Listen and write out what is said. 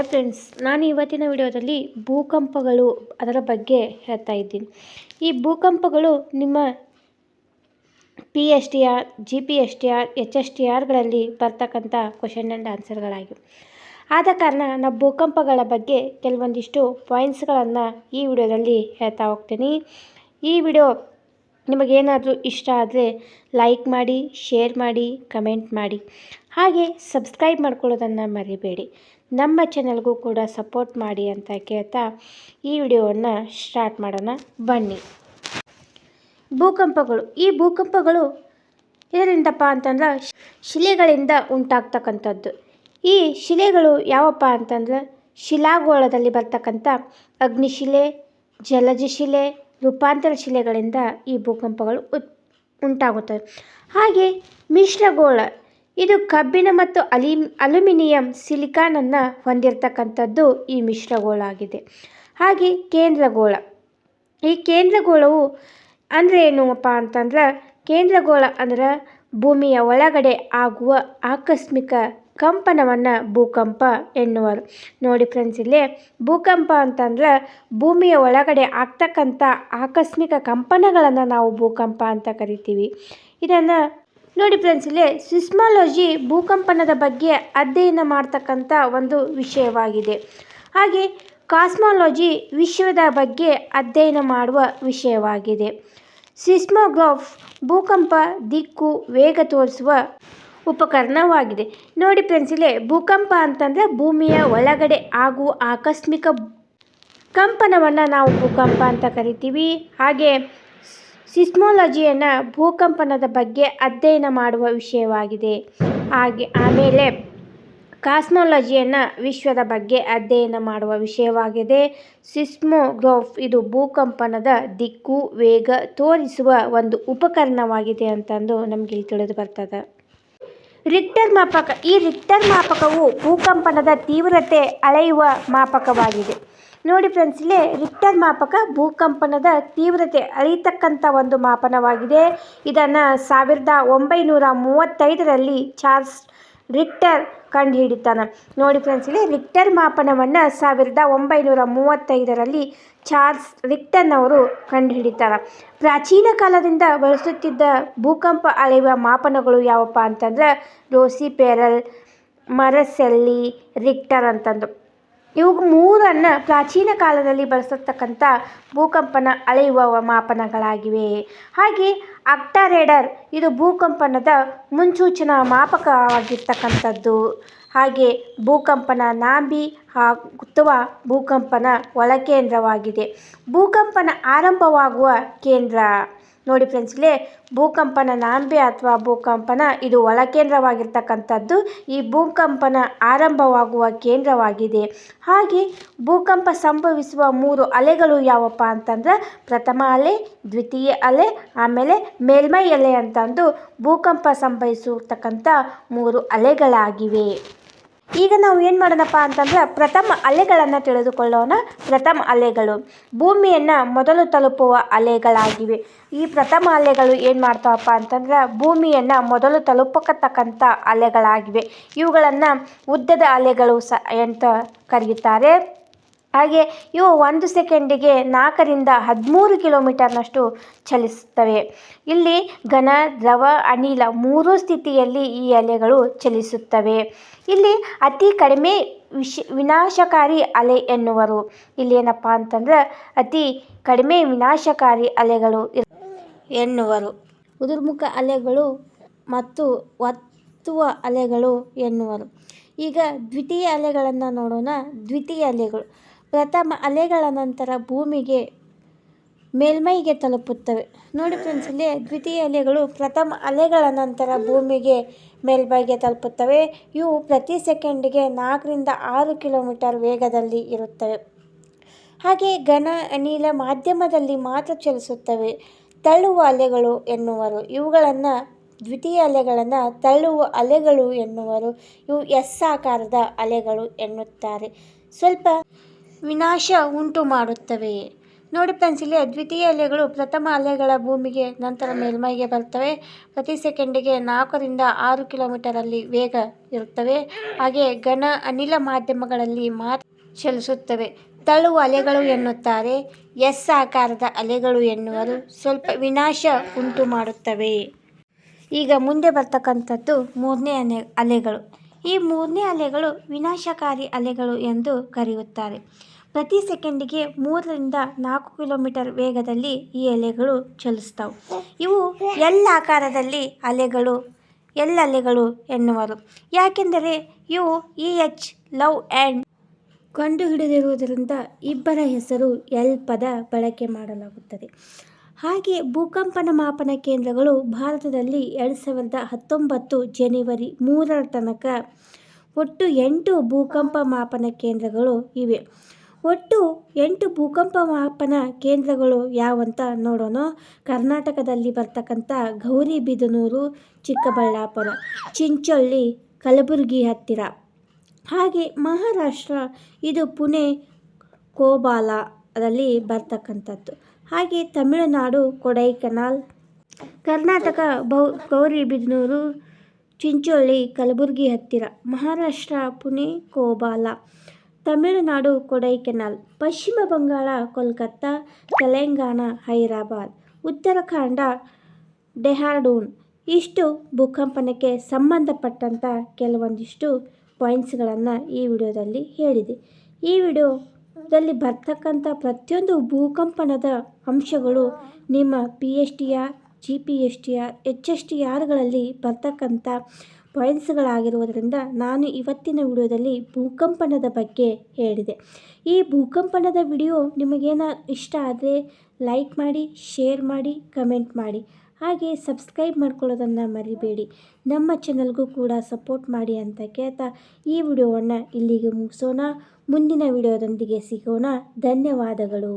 Hi friends, ನಾನು ಇವತ್ತಿನ ವಿಡಿಯೋದಲ್ಲಿ ಭೂಕಂಪಗಳು ಅದರ ಬಗ್ಗೆ ಹೇಳ್ತಾ ಇದ್ದೀನಿ. ಈ ಭೂಕಂಪಗಳು ನಿಮ್ಮ PSTR, GPSTR, HSTRಗಳಲ್ಲಿ ಬರ್ತಕ್ಕಂಥ ಕ್ವಶನ್ ಆ್ಯಂಡ್ ಆನ್ಸರ್ಗಳಾಗಿವೆ. ಆದ ಕಾರಣ ನಾನು ಭೂಕಂಪಗಳ ಬಗ್ಗೆ ಕೆಲವೊಂದಿಷ್ಟು ಪಾಯಿಂಟ್ಸ್ಗಳನ್ನು ಈ ವಿಡಿಯೋದಲ್ಲಿ ಹೇಳ್ತಾ ಹೋಗ್ತೀನಿ. ಈ ವಿಡಿಯೋ ನಿಮಗೇನಾದರೂ ಇಷ್ಟ ಆದರೆ ಲೈಕ್ ಮಾಡಿ, ಶೇರ್ ಮಾಡಿ, ಕಮೆಂಟ್ ಮಾಡಿ, ಹಾಗೆ ಸಬ್ಸ್ಕ್ರೈಬ್ ಮಾಡ್ಕೊಳ್ಳೋದನ್ನು ಮರಿಬೇಡಿ. ನಮ್ಮ ಚಾನಲ್ಗೂ ಕೂಡ ಸಪೋರ್ಟ್ ಮಾಡಿ ಅಂತ ಕೇಳ್ತಾ ಈ ವಿಡಿಯೋವನ್ನು ಸ್ಟಾರ್ಟ್ ಮಾಡೋಣ ಬನ್ನಿ. ಭೂಕಂಪಗಳು. ಈ ಭೂಕಂಪಗಳು ಇದರಿಂದಪ್ಪ ಅಂತಂದ್ರೆ ಶಿಲೆಗಳಿಂದ ಉಂಟಾಗ್ತಕ್ಕಂಥದ್ದು. ಈ ಶಿಲೆಗಳು ಯಾವಪ್ಪ ಅಂತಂದ್ರೆ ಶಿಲಾಗೋಳದಲ್ಲಿ ಬರ್ತಕ್ಕಂಥ ಅಗ್ನಿಶಿಲೆ, ಜಲಜ ಶಿಲೆ, ರೂಪಾಂತರ ಶಿಲೆಗಳಿಂದ ಈ ಭೂಕಂಪಗಳು ಉಂಟಾಗುತ್ತವೆ. ಹಾಗೆ ಮಿಶ್ರಗೋಳ, ಇದು ಕಬ್ಬಿಣ ಮತ್ತು ಅಲ್ಯೂಮಿನಿಯಂ ಸಿಲಿಕಾನನ್ನು ಹೊಂದಿರತಕ್ಕಂಥದ್ದು ಈ ಮಿಶ್ರಗೋಳ ಆಗಿದೆ. ಹಾಗೆ ಕೇಂದ್ರಗೋಳ. ಈ ಕೇಂದ್ರಗೋಳವು ಅಂದರೆ ಏನಪ್ಪ ಅಂತಂದ್ರೆ ಕೇಂದ್ರಗೋಳ ಅಂದ್ರೆ ಭೂಮಿಯ ಒಳಗಡೆ ಆಗುವ ಆಕಸ್ಮಿಕ ಕಂಪನವನ್ನು ಭೂಕಂಪ ಎನ್ನುವರು. ನೋಡಿ ಫ್ರೆಂಡ್ಸ್, ಇಲ್ಲೇ ಭೂಕಂಪ ಅಂತಂದ್ರೆ ಭೂಮಿಯ ಒಳಗಡೆ ಆಗ್ತಕ್ಕಂಥ ಆಕಸ್ಮಿಕ ಕಂಪನಗಳನ್ನು ನಾವು ಭೂಕಂಪ ಅಂತ ಕರಿತೀವಿ. ಇದನ್ನು ನೋಡಿ ಫ್ರೆಂಡ್ಸ್, ಇಲ್ಲೇ ಸಿಸ್ಮಾಲಜಿ ಭೂಕಂಪನದ ಬಗ್ಗೆ ಅಧ್ಯಯನ ಮಾಡ್ತಕ್ಕಂಥ ಒಂದು ವಿಷಯವಾಗಿದೆ. ಹಾಗೆ ಕಾಸ್ಮಾಲಜಿ ವಿಶ್ವದ ಬಗ್ಗೆ ಅಧ್ಯಯನ ಮಾಡುವ ವಿಷಯವಾಗಿದೆ. ಸಿಸ್ಮೋಗ್ರಾಫ್ ಭೂಕಂಪ ದಿಕ್ಕು ವೇಗ ತೋರಿಸುವ ಉಪಕರಣವಾಗಿದೆ. ನೋಡಿ ಫ್ರೆಂಡ್ಸ್, ಇಲ್ಲೇ ಭೂಕಂಪ ಅಂತಂದರೆ ಭೂಮಿಯ ಒಳಗಡೆ ಆಗುವ ಆಕಸ್ಮಿಕ ಕಂಪನವನ್ನು ನಾವು ಭೂಕಂಪ ಅಂತ ಕರಿತೀವಿ. ಹಾಗೆ ಸಿಸ್ಮೋಲಜಿಯನ್ನು ಭೂಕಂಪನದ ಬಗ್ಗೆ ಅಧ್ಯಯನ ಮಾಡುವ ವಿಷಯವಾಗಿದೆ. ಆಮೇಲೆ ಕಾಸ್ಮಾಲಜಿಯನ್ನು ವಿಶ್ವದ ಬಗ್ಗೆ ಅಧ್ಯಯನ ಮಾಡುವ ವಿಷಯವಾಗಿದೆ. ಸಿಸ್ಮೋಗ್ರಾಫ್ ಇದು ಭೂಕಂಪನದ ದಿಕ್ಕು ವೇಗ ತೋರಿಸುವ ಒಂದು ಉಪಕರಣವಾಗಿದೆ ಅಂತಂದು ನಮಗೆ ತಿಳಿದು ಬರ್ತದೆ. ರಿಕ್ಟರ್ ಮಾಪಕ. ಈ ರಿಕ್ಟರ್ ಮಾಪಕವು ಭೂಕಂಪನದ ತೀವ್ರತೆ ಅಳೆಯುವ ಮಾಪಕವಾಗಿದೆ. ನೋಡಿ ಫ್ರೆಂಡ್ಸ್, ಇಲ್ಲೇ ರಿಕ್ಟರ್ ಮಾಪಕ ಭೂಕಂಪನದ ತೀವ್ರತೆ ಅಳೆಯತಕ್ಕಂಥ ಒಂದು ಮಾಪನವಾಗಿದೆ. ಇದನ್ನು 1935ರಲ್ಲಿ ಚಾರ್ಲ್ಸ್ ರಿಕ್ಟರ್ ಕಂಡುಹಿಡಿತಾನೆ. ನೋಡಿ ಫ್ರೆಂಡ್ಸ್, ಇಲ್ಲಿ ರಿಕ್ಟರ್ ಮಾಪನವನ್ನು 1935ರಲ್ಲಿ ಚಾರ್ಲ್ಸ್ ರಿಕ್ಟರ್ನವರು ಕಂಡುಹಿಡಿತಾರೆ. ಪ್ರಾಚೀನ ಕಾಲದಿಂದ ಬಳಸುತ್ತಿದ್ದ ಭೂಕಂಪ ಅಳೆಯುವ ಮಾಪನಗಳು ಯಾವಪ್ಪ ಅಂತಂದ್ರೆ ರೋಸಿಪೆರಲ್, ಮರಸೆಲ್ಲಿ, ರಿಕ್ಟರ್ ಅಂತಂದು. ಇವು ಮೂರನ್ನು ಪ್ರಾಚೀನ ಕಾಲದಲ್ಲಿ ಬಳಸತಕ್ಕಂಥ ಭೂಕಂಪನ ಅಳೆಯುವ ಮಾಪನಗಳಾಗಿವೆ. ಹಾಗೆ ಆಕ್ಟಾರೇಡರ್ ಇದು ಭೂಕಂಪನದ ಮುನ್ಸೂಚನಾ ಮಾಪಕವಾಗಿರ್ತಕ್ಕಂಥದ್ದು. ಹಾಗೆ ಭೂಕಂಪನ ನಾಭಿ ಅಥವಾ ಭೂಕಂಪನ ಒಳಕೇಂದ್ರವಾಗಿದೆ. ಭೂಕಂಪನ ಆರಂಭವಾಗುವ ಕೇಂದ್ರ. ನೋಡಿ ಫ್ರೆಂಡ್ಸ್, ಇಲ್ಲೇ ಭೂಕಂಪನ ನಾಭಿ ಅಥವಾ ಭೂಕಂಪನ ಇದು ಒಳಕೇಂದ್ರವಾಗಿರ್ತಕ್ಕಂಥದ್ದು. ಈ ಭೂಕಂಪನ ಆರಂಭವಾಗುವ ಕೇಂದ್ರವಾಗಿದೆ. ಹಾಗೆ ಭೂಕಂಪ ಸಂಭವಿಸುವ 3 ಅಲೆಗಳು ಯಾವಪ್ಪ ಅಂತಂದ್ರೆ ಪ್ರಥಮ ಅಲೆ, ದ್ವಿತೀಯ ಅಲೆ, ಆಮೇಲೆ ಮೇಲ್ಮೈ ಅಲೆ ಅಂತಂದು ಭೂಕಂಪ ಸಂಭವಿಸತಕ್ಕಂಥ 3 ಅಲೆಗಳಾಗಿವೆ. ಈಗ ನಾವು ಏನು ಮಾಡೋಣಪ್ಪ ಅಂತಂದ್ರೆ ಪ್ರಥಮ ಅಲೆಗಳನ್ನು ತಿಳಿದುಕೊಳ್ಳೋಣ. ಪ್ರಥಮ ಅಲೆಗಳು ಭೂಮಿಯನ್ನು ಮೊದಲು ತಲುಪುವ ಅಲೆಗಳಾಗಿವೆ. ಈ ಪ್ರಥಮ ಅಲೆಗಳು ಏನು ಮಾಡ್ತಾವಪ್ಪ ಅಂತಂದ್ರೆ ಭೂಮಿಯನ್ನು ಮೊದಲು ತಲುಪತಕ್ಕಂಥ ಅಲೆಗಳಾಗಿವೆ. ಇವುಗಳನ್ನು ಉದ್ದದ ಅಲೆಗಳು ಅಂತ ಕರೆಯುತ್ತಾರೆ. ಹಾಗೆ ಇವು 1 ಸೆಕೆಂಡಿಗೆ 4ರಿಂದ 13 ಕಿಲೋಮೀಟರ್ನಷ್ಟು ಚಲಿಸುತ್ತವೆ. ಇಲ್ಲಿ ಘನ, ದ್ರವ, ಅನಿಲ 3 ಸ್ಥಿತಿಯಲ್ಲಿ ಈ ಅಲೆಗಳು ಚಲಿಸುತ್ತವೆ. ಇಲ್ಲಿ ಅತಿ ಕಡಿಮೆ ವಿನಾಶಕಾರಿ ಅಲೆ ಎನ್ನುವರು. ಇಲ್ಲಿ ಏನಪ್ಪ ಅಂತಂದ್ರೆ ಅತಿ ಕಡಿಮೆ ವಿನಾಶಕಾರಿ ಅಲೆಗಳು ಎನ್ನುವರು. ಉದುರ್ಮುಖ ಅಲೆಗಳು ಮತ್ತು ಒತ್ತುವ ಅಲೆಗಳು ಎನ್ನುವರು. ಈಗ ದ್ವಿತೀಯ ಅಲೆಗಳನ್ನು ನೋಡೋಣ. ದ್ವಿತೀಯ ಅಲೆಗಳು ಪ್ರಥಮ ಅಲೆಗಳ ನಂತರ ಭೂಮಿಗೆ ಮೇಲ್ಮೈಗೆ ತಲುಪುತ್ತವೆ. ನೋಡಿ ಫ್ರೆಂಡ್ಸ್, ಇಲ್ಲಿ ದ್ವಿತೀಯ ಅಲೆಗಳು ಪ್ರಥಮ ಅಲೆಗಳ ನಂತರ ಭೂಮಿಗೆ ಮೇಲ್ಮೈಗೆ ತಲುಪುತ್ತವೆ. ಇವು ಪ್ರತಿ ಸೆಕೆಂಡಿಗೆ 4ರಿಂದ 6 ಕಿಲೋಮೀಟರ್ ವೇಗದಲ್ಲಿ ಇರುತ್ತವೆ. ಹಾಗೆ ಘನ, ಅನಿಲ ಮಾಧ್ಯಮದಲ್ಲಿ ಮಾತ್ರ ಚಲಿಸುತ್ತವೆ. ತಳ್ಳುವ ಅಲೆಗಳು ಎನ್ನುವರು. ಇವುಗಳನ್ನು ದ್ವಿತೀಯ ಅಲೆಗಳನ್ನು ತಳ್ಳುವ ಅಲೆಗಳು ಎನ್ನುವರು. ಇವು ಎಸ್ ಆಕಾರದ ಅಲೆಗಳು ಎನ್ನುತ್ತಾರೆ. ಸ್ವಲ್ಪ ವಿನಾಶ ಉಂಟು ಮಾಡುತ್ತವೆ. ನೋಡಿ ಫ್ರೆಂಡ್ಸ್, ಇಲ್ಲಿ ದ್ವಿತೀಯ ಅಲೆಗಳು ಪ್ರಥಮ ಅಲೆಗಳ ಭೂಮಿಗೆ ನಂತರ ಮೇಲ್ಮೈಗೆ ಬರ್ತವೆ. ಪ್ರತಿ ಸೆಕೆಂಡಿಗೆ 4 ರಿಂದ 6 ಕಿಲೋಮೀಟರಲ್ಲಿ ವೇಗ ಇರುತ್ತವೆ. ಹಾಗೆ ಘನ ಅನಿಲ ಮಾಧ್ಯಮಗಳಲ್ಲಿ ಮಾತ್ರ ಚಲಿಸುತ್ತವೆ. ತಳ್ಳುವ ಅಲೆಗಳು ಎನ್ನುತ್ತಾರೆ. ಎಸ್ ಆಕಾರದ ಅಲೆಗಳು ಎನ್ನುವರು. ಸ್ವಲ್ಪ ವಿನಾಶ ಉಂಟು ಮಾಡುತ್ತವೆ. ಈಗ ಮುಂದೆ ಬರ್ತಕ್ಕಂಥದ್ದು ಮೂರನೇ ಅಲೆಗಳು. ಈ ಮೂರನೇ ಅಲೆಗಳು ವಿನಾಶಕಾರಿ ಅಲೆಗಳು ಎಂದು ಕರೆಯುತ್ತಾರೆ. ಪ್ರತಿ ಸೆಕೆಂಡಿಗೆ 3 ರಿಂದ 4 ಕಿಲೋಮೀಟರ್ ವೇಗದಲ್ಲಿ ಈ ಅಲೆಗಳು ಚಲಿಸ್ತವೆ. ಇವು ಎಲ್ ಆಕಾರದಲ್ಲಿ ಅಲೆಗಳು ಎನ್ನುವರು. ಯಾಕೆಂದರೆ ಇವು EH ಲವ್ ಆ್ಯಂಡ್ ಕಂಡುಹಿಡಿದಿರುವುದರಿಂದ ಇಬ್ಬರ ಹೆಸರು ಎಲ್ ಪದ ಬಳಕೆ ಮಾಡಲಾಗುತ್ತದೆ. ಹಾಗೆ ಭೂಕಂಪನ ಮಾಪನ ಕೇಂದ್ರಗಳು ಭಾರತದಲ್ಲಿ 2019 ಜನವರಿ 3 ತನಕ ಒಟ್ಟು 8 ಭೂಕಂಪ ಮಾಪನ ಕೇಂದ್ರಗಳು ಇವೆ. ಒಟ್ಟು 8 ಭೂಕಂಪ ಮಾಪನ ಕೇಂದ್ರಗಳು ಯಾವಂತ ನೋಡೋಣ. ಕರ್ನಾಟಕದಲ್ಲಿ ಬರ್ತಕ್ಕಂಥ ಗೌರಿಬಿದನೂರು, ಚಿಕ್ಕಬಳ್ಳಾಪುರ, ಚಿಂಚೋಳಿ, ಕಲಬುರಗಿ ಹತ್ತಿರ. ಹಾಗೆ ಮಹಾರಾಷ್ಟ್ರ ಇದು ಪುಣೆ, ಕೋಲಾರದಲ್ಲಿ ಬರ್ತಕ್ಕಂಥದ್ದು. ಹಾಗೆ ತಮಿಳುನಾಡು ಕೊಡೈಕೆನಾಲ್, ಕರ್ನಾಟಕ ಗೌರಿಬಿದನೂರು, ಚಿಂಚೋಳಿ, ಕಲಬುರಗಿ ಹತ್ತಿರ. ಮಹಾರಾಷ್ಟ್ರ ಪುಣೆ, ಕೋಲಾರ. ತಮಿಳುನಾಡು ಕೊಡೈಕೆನಾಲ್. ಪಶ್ಚಿಮ ಬಂಗಾಳ ಕೋಲ್ಕತ್ತಾ, ತೆಲಂಗಾಣ ಹೈದರಾಬಾದ್, ಉತ್ತರಾಖಂಡ ಡೆಹ್ರಾಡೂನ್. ಇಷ್ಟು ಭೂಕಂಪನಕ್ಕೆ ಸಂಬಂಧಪಟ್ಟಂಥ ಕೆಲವೊಂದಿಷ್ಟು ಪಾಯಿಂಟ್ಸ್ಗಳನ್ನು ಈ ವಿಡಿಯೋದಲ್ಲಿ ಹೇಳಿದೆ. ಈ ವಿಡಿಯೋದಲ್ಲಿ ಬರ್ತಕ್ಕಂಥ ಪ್ರತಿಯೊಂದು ಭೂಕಂಪನದ ಅಂಶಗಳು ನಿಮ್ಮ PSTR, GPSTR, HSTRಗಳಲ್ಲಿ ಬರ್ತಕ್ಕಂಥ ಪಾಯಿಂಟ್ಸ್ಗಳಾಗಿರುವುದರಿಂದ ನಾನು ಇವತ್ತಿನ ವಿಡಿಯೋದಲ್ಲಿ ಭೂಕಂಪನದ ಬಗ್ಗೆ ಹೇಳಿದೆ. ಈ ಭೂಕಂಪನದ ವಿಡಿಯೋ ನಿಮಗೇನೋ ಇಷ್ಟ ಆದರೆ ಲೈಕ್ ಮಾಡಿ, ಶೇರ್ ಮಾಡಿ, ಕಮೆಂಟ್ ಮಾಡಿ. ಹಾಗೆ ಸಬ್ಸ್ಕ್ರೈಬ್ ಮಾಡ್ಕೊಳ್ಳೋದನ್ನು ಮರಿಬೇಡಿ. ನಮ್ಮ ಚಾನಲ್ಗೂ ಕೂಡ ಸಪೋರ್ಟ್ ಮಾಡಿ ಅಂತ ಕೇಳ್ತಾ ಈ ವಿಡಿಯೋವನ್ನು ಇಲ್ಲಿಗೆ ಮುಗಿಸೋಣ. ಮುಂದಿನ ವಿಡಿಯೋದೊಂದಿಗೆ ಸಿಗೋಣ. ಧನ್ಯವಾದಗಳು.